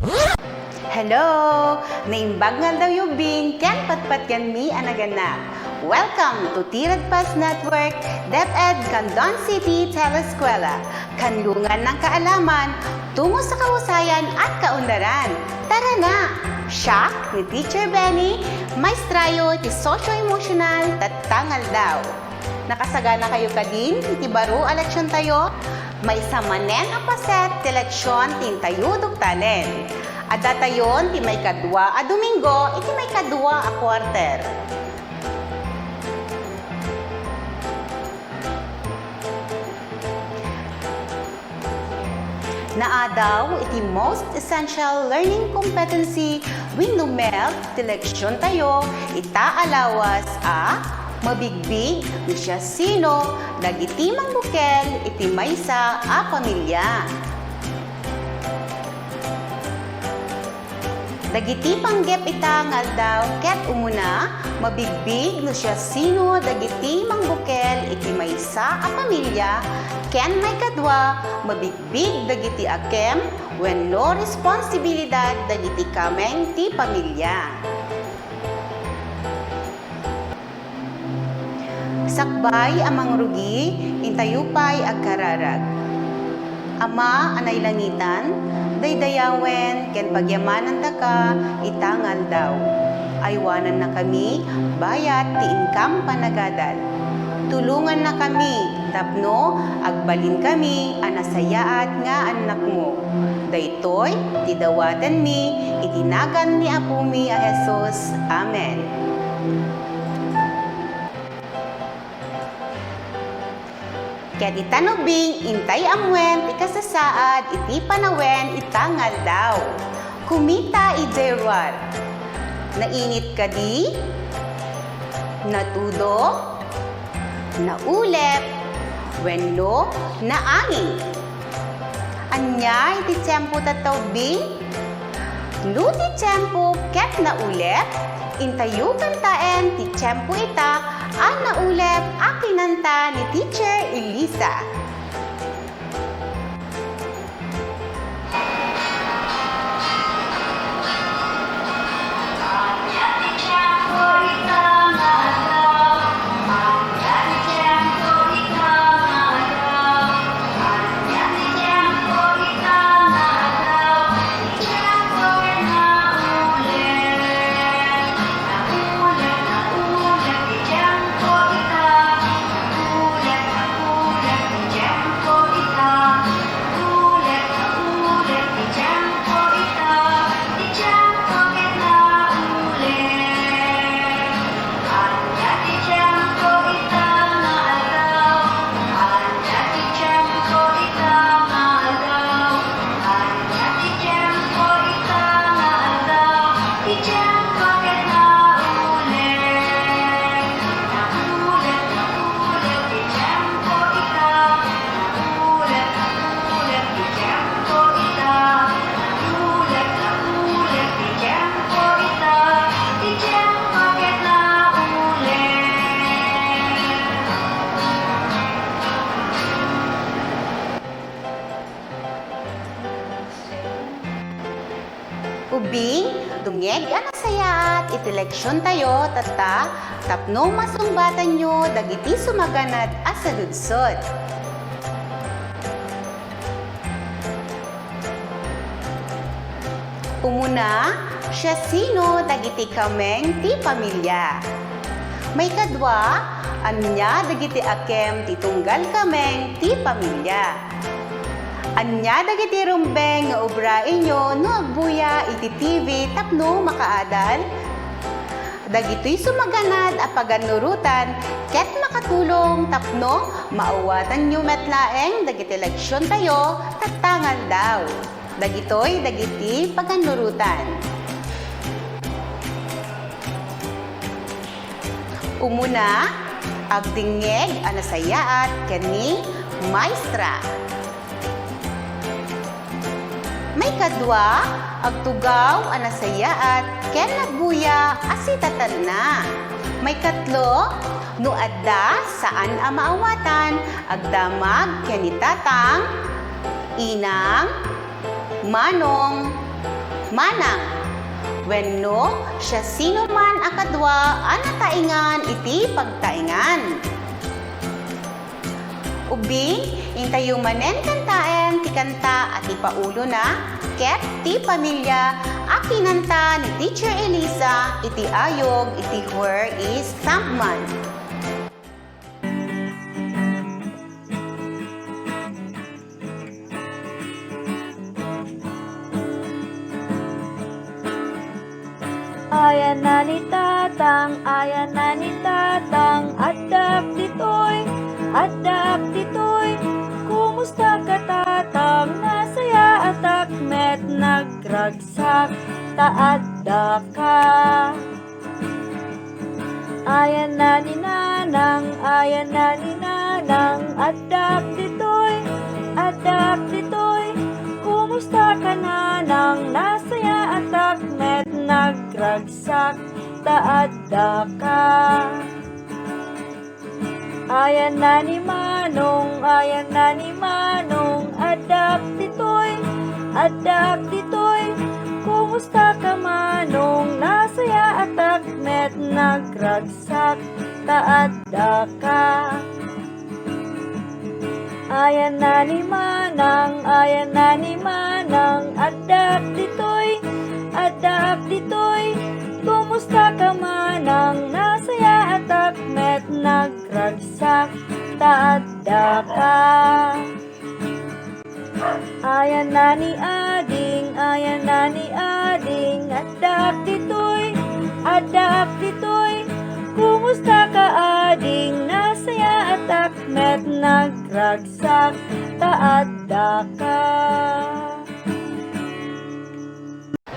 Hello! Naimbag nga daw yung bing, ken patpat yan mi anaganap. Welcome to Tiradpas Network, DepEd Candon City Telescuela. Kanlungan ng kaalaman, tungo sa kahusayan at kaunlaran. Tara na! Siya ni Teacher Benny, maestrayo ti socio-emotional tatangal daw. Nakasagana kayo kadin, iti baro eleksyon tayo? May samanen ang paset ti eleksyon tintayo duktalen. Ada tayon ti may kadwa a Domingo, iti may kadwa a quarter. Naadaw iti most essential learning competency wenno met ti leksyon tayo ita alawas a mabigbig ni siya sino dagiti mangbukel iti maysa a pamilya. Dagiti panggep ita nga daw ket umuna mabigbig no siya sino dagiti mangbukel iti maysa a pamilya ken may kadwa mabigbig dagiti akem wenno responsibilidad dagiti kameng ti pamilya. Sakbay amang rugi intayupay agkararag. Ama anay langitan daydayawen ken pagyamanan ta ka itangal daw. Aywanan na kami bayat ti income panagadal. Tulungan na kami tapno agbalin kami anasayaat nga anak mo. Daytoy ti dawatan mi itinagan ni Apo mi a Jesus. Amen. Ket itanubing intay amwen ikasasaad iti panawen itangal daw. Kumita iderwar. Nainit ka di? Natudo? Naulep? Wenno? Naangin? Anya iti tiyempo tatawbing? No ti tiyempo ket naulep? Intayo kantaen ti tiyempo ita ang naulep akinanta ni Teacher Elisa. Ubing, dungeg anasayaat iti leksyon tayo tata tapno masungbatan nyo dagiti sumaganad a saludsod. Umuna, siya sino dagiti kameng ti pamilya. May kadwa, anya dagiti akem ti tunggal kameng ti pamilya. Anya dagiti rumbeng nga ubrain nyo no agbuya iti TV tapno makaadal. Dagito'y sumaganad a paganurutan ket makatulong tapno maawatan nyo metlaeng dagiti leksyon tayo tatangal daw. Dagito'y dagiti paganurutan. Umuna, agdingeg anasayaat kani maestra. May kadwa, agtugaw, anasayaat, ken nagbuya, asitatan na. May katlo, no adda, saan ang maawatan, agdamag, ken itatang, inang, manong, manang. Wenno siya sino man akadwa anataingan iti pagtaingan. Ubing, intayo manen kantaen ti kanta at ipaulo na, ket ti pamilya, akinanta ni Teacher Elisa, iti ayog, iti Where is Sampman. Ayan na ni tatang, adap ditoy, kumusta ka tatang, nasaya at akmet, nagragsak, taadda ka. Ayan na ni nanang, adap ditoy, kumusta ka nanang, nasaya at akmet, nagragsak, taadda ka. Ayan na ni manong, adap ditoy, kumusta ka manong, nasaya at akmet, nagragsak, taadda ka. Ayan na ni manang, adap ditoy, kumusta ka manang, nasaya at akmet, nagragsak, taadda ka. Ayan na ni ading, adap ditoy, kumusta ka ading, nasaya at akmet, nagragsak, taadda ka.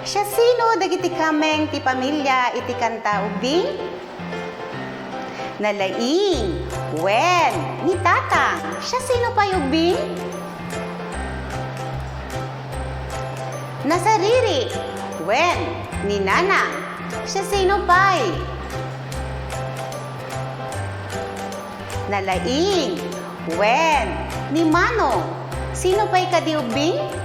Siya sino dagiti kameng ti pamilya iti kanta ubing? Nalaing, wen, ni tatang. Siya sino pa ubing? Nasariri, wen, ni nanang. Siya sino pa'y? Nalaing, wen, ni manong. Sino pa'y kadi ubing?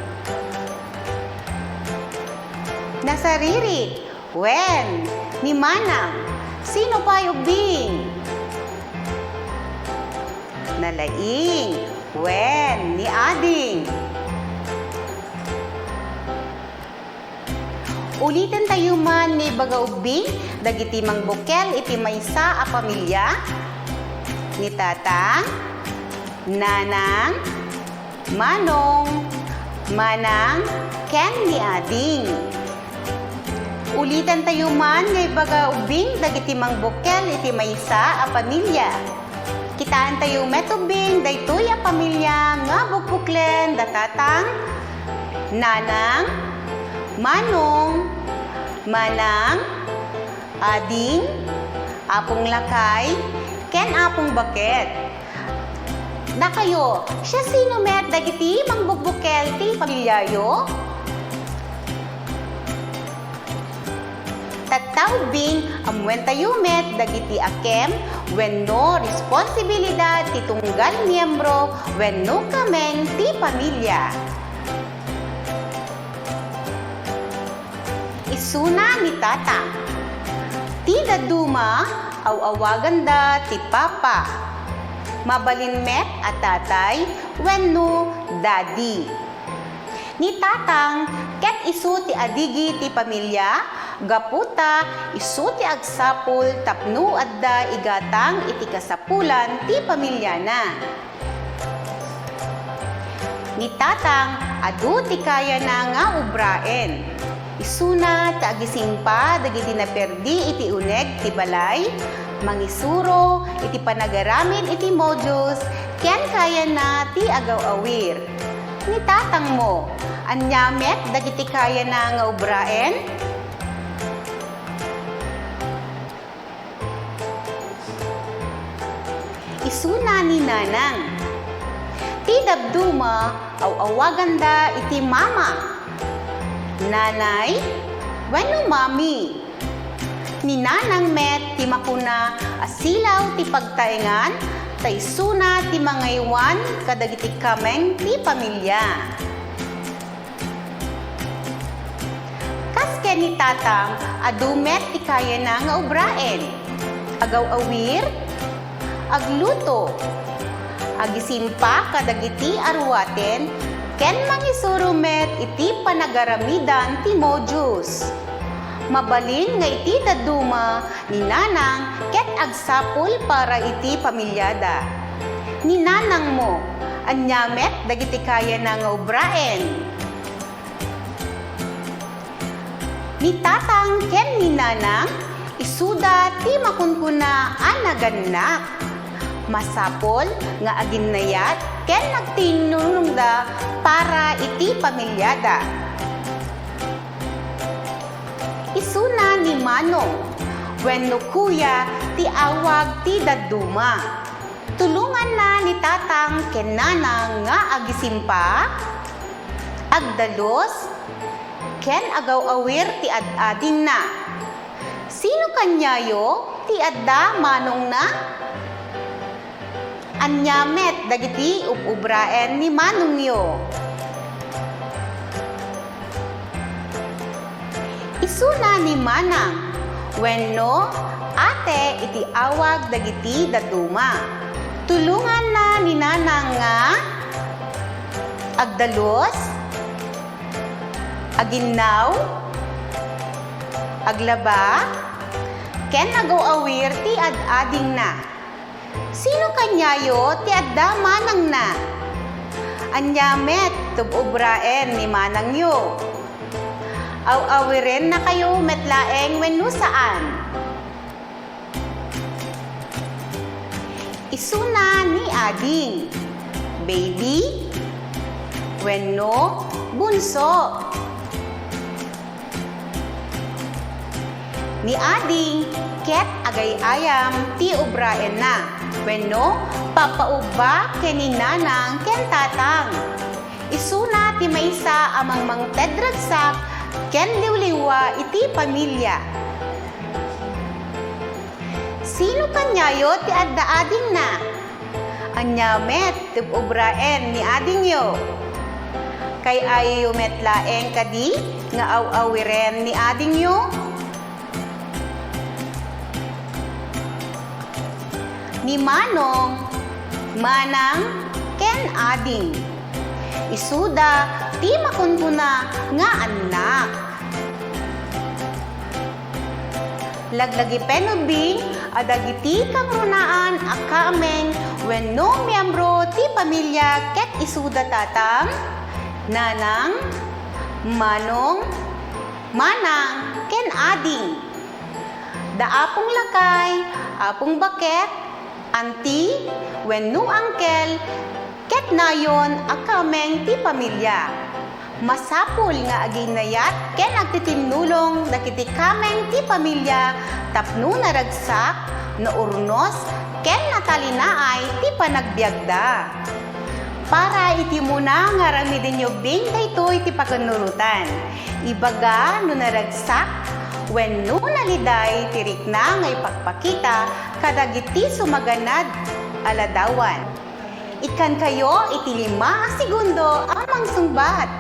Nasariri, wen, ni manang. Sino pa ubing? Nalaing, wen, ni ading. Ulitin tayo man ni baga ubing, dagiti mangbukel iti maysa a pamilya. Ni tatang, nanang, manong, manang, ken ni ading. Ulitan tayo man ngay baga ubing dagiti mangbukel iti maysa a pamilya. Kitaan tayo metubing daytoy a pamilya nga bukbuklen datatang, nanang, manong, manang, ading, apong lakay, ken apong baket. Na kayo, siya sino met dagiti mangbukbukel ti pamilyayo? Tattaubing amwen tayo met dagiti akem wenno responsibilidad ti tunggal miyembro wenno kameng ti pamilya. Isuna ni tatang, ti daduma awagan da ti papa, mabalin met at tatay wenno daddy. Ni tatang ket isu ti adigi ti pamilya, gaputa isu ti agsapul tapno adda igatang iti kasapulan ti pamilya na. Ni tatang adu ti kaya na nga ubraen. Isuna ti agising pa dagiti naperdi iti uneg ti balay, mangisuro iti panagaramid iti modyos, ken kaya na ti agaw-awir. Ni tatang mo, anyamet dagiti kaya na nga ubraen? Isuna ni nanang, ti dabduma awagan da iti mama, nanay wenno mami. Ni nanang met ti makuna asilaw ti pagtaengan, tay suna ti mangaywan kadagiti kameng ti pamilya. ken ni tatang adumet ti kaya na nga ubraen. Agaw-awir, agluto, agisimpa kadagiti arwaten, ken mangisurumet iti panagaramidan ti modyos. Mabalin nga iti daduma ni nanang ket agsapol para iti pamilyada. Ni nanang mo, anyamet dagiti kaya na nga ubraen. Ni tatang ken ni nanang, isuda ti makunkuna anaganak. Masapol nga aginnayat ken nagtinulongda para iti pamilyada. Isuna ni manong, wenno kuya ti awag ti daduma. Tulungan na ni tatang ken nanang nga agisimpa, agdalos, ken agaw-awir ti ad-ading na. Sino kanyayo ti adda manong na? Anyamet dagiti ubraen ni manong yo. Isuna ni manang, wenno ate iti awag dagiti daduma. Tulungan na ni nanang nga agdalos, aginnaw, aglaba, ken agaw-awir ti ad-ading na. Sino kanyayo ti adda manang na? Anyamet tububraen ni manang yo. Aw-awiren na kayo metlaeng wenno saan. Isuna ni ading, baby, wenno bunso. Ni ading ket agay-ayam ti ubraen na, wenno papauba ken ni nanang ken tatang. Isuna ti maysa amang mangtedragsak ken liwliwa iti pamilya. Sino kanyayo ti adda-ading na? Anyamet ti ubraen ni ading yo. Kay ayo metlaeng kadi nga aw-awiren ni ading yo. Ni manong, manang, ken ading. Isuda ti makunkuna nga anak. Laglagi penubing adagiti kang runaan akameng wenno miyembro ti pamilya ket isuda tatang, nanang, manong, manang, ken ading. Daapong lakay, apong baket, anti, wenno angkel, ket nayon akameng ti pamilya. Masapul nga aginayat ken agtitinulong dagiti kameng ti pamilya tapno naragsak, naurnos, ken natalinaay ti panagbiagda. Para iti muna nga ramidin nyo bing daytoy ti pakanurutan. Ibaga no naragsak, wenno naliday tirik na nga ipagpakita kadagiti sumaganad aladawan. Ikan kayo iti 5 segundo amang sungbat.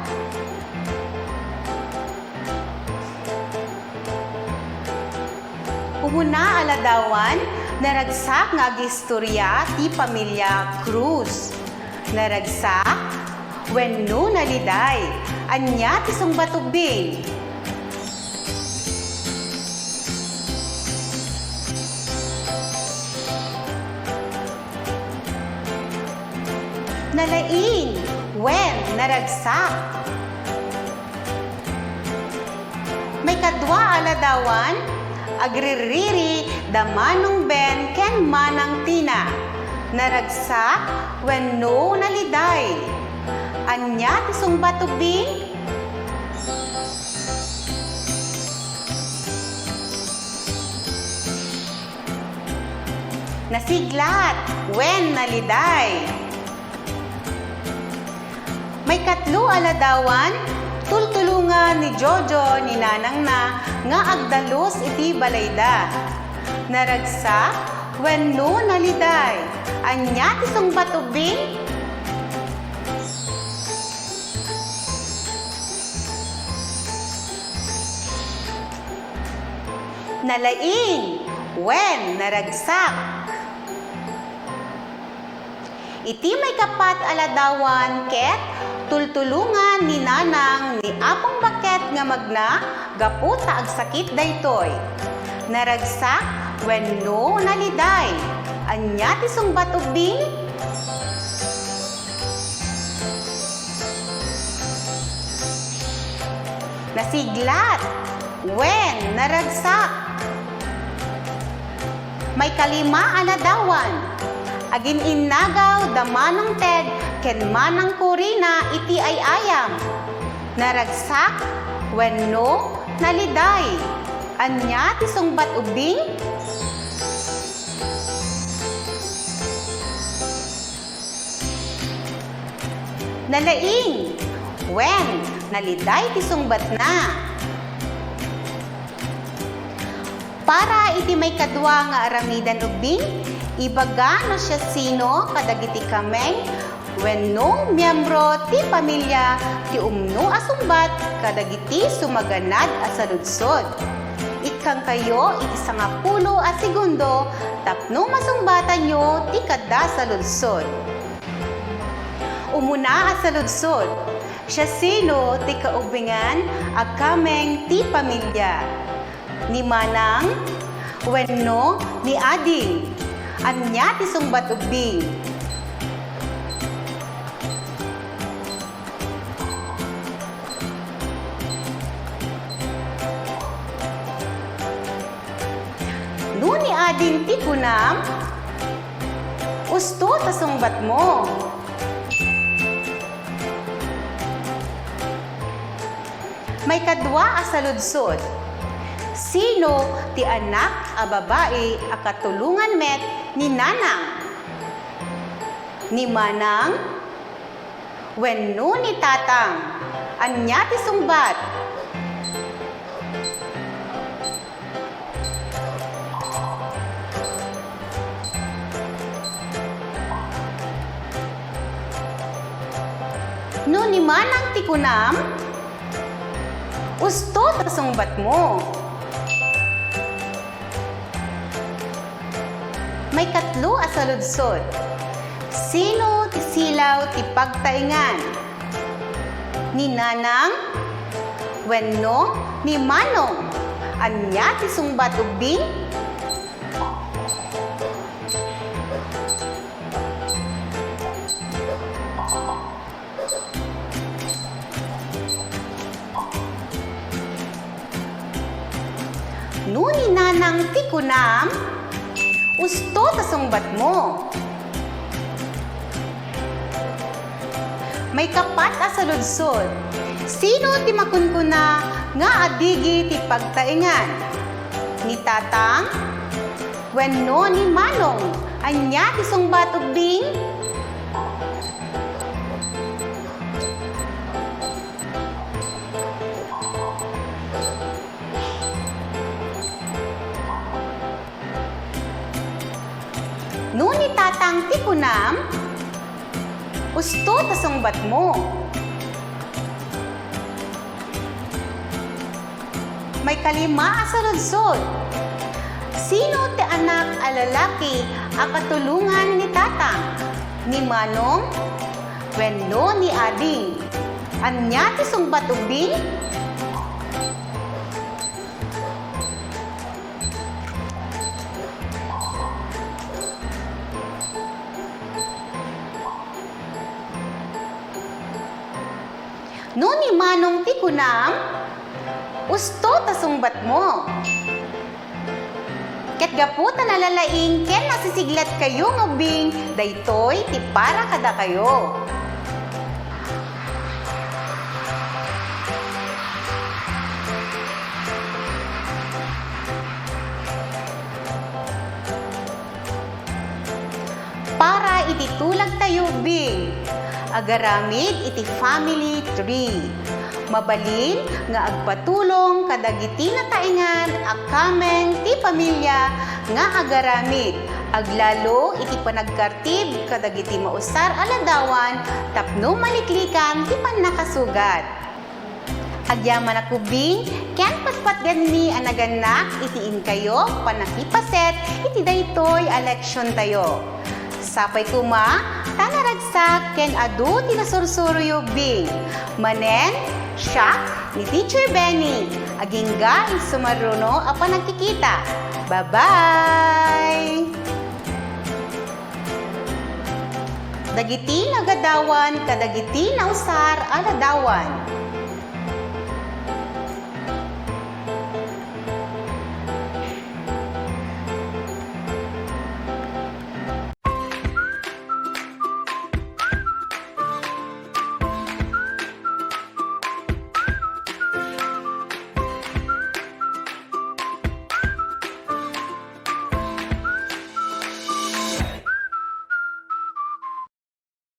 Umuna aladawan, naragsak nga agistorya ti pamilya Cruz. Naragsak, wenno naliday, anya ti sungbatubing. Nalaing, wen naragsak. May kadwa aladawan, agririri da manong ben ken manang tina. Naragsak, wenno naliday. Anya ti sungbatubing? Nasiglat, wen naliday. May katlo aladawan, tultulungan ni Jojo ni nanang na nga agdalos iti balayda. Naragsak, wenno naliday. Anya ti sungbatubing? Nalaing, wen naragsak. Iti may kapat aladawan ket tultulungan ni nanang ni apong baket nga magna gapu ta agsakit daytoy. Naragsak wenno naliday. Anya ti sungbat ubing? Nasiglat wen naragsak. May kalima aladawan. Agin innagaw damanang ted ken manang kurina iti ay ayam. Naragsak wenno naliday. Anya ti sungbat ubing? Nalaing wen naliday ti sungbat na. Para iti may kadwa nga aramidan ubing, ibaga no siya sino kadagiti kameng wenno miyembro ti pamilya ti umno asumbat kadagiti sumaganad a saludsod. Ikang kayo iti 10 a segundo tapno masumbatan nyo ti kadda saludsod. Umuna a saludsod, siya sino ti kaubingan a kameng ti pamilya. Ni manang wenno ni ading. Anya ti sungbat ubing? No ni ading ti kunam, usto ta sungbat mo. May kadwa a saludsod. Sino ti anak a babae a katulungan met ni nanang? Ni manang wenno ni tatang. Anya ti sungbat? No ni manang ti kunam, usto ta sungbat mo. May katlo a saludsod. Sino ti silaw ti pagtaingan? Ni nanang wenno ni manong. Anya ti sungbat ubing? No ni nanang ti kunam, usto ta sungbat mo. May kapat a saludsod. Sino ti makunkuna nga adigi ti pagtaingan? Ni tatang wenno ni manong. Anya ti sungbat ubing? No ni tatang ti kunam, usto ta sungbat mo. May kalima a saludsod. Sino ti anak a lalaki a katulungan ni tatang? Ni manong wenno ni ading. Anya ti sungbat ubing? No ni manong ti kunam, usto ta sungbat mo. Ket gapu ta nalalaing ken nasisiglat kayo ngubing daytoy ti para kada kayo. Para ititulag tayo bing. Agaramid iti family tree. Mabalin nga agpatulong kadagiti na taingan agkameng ti pamilya nga agaramid. Aglalo iti panagkartib kadagiti mausar aladawan tapno maliklikan ti pannakasugat. Agyaman ako bing, ken patpat ganmi anaganak, itiin kayo, panakipaset, iti daytoy eleksyon tayo. Sapay kuma, tanaragsak, ken adu tinasursuro bing. Manen, siya, ni Teacher Benny, agingga isumaruno apa nagkikita. Bye-bye! Dagiti nagadawan, kadagiti nausar aladawan.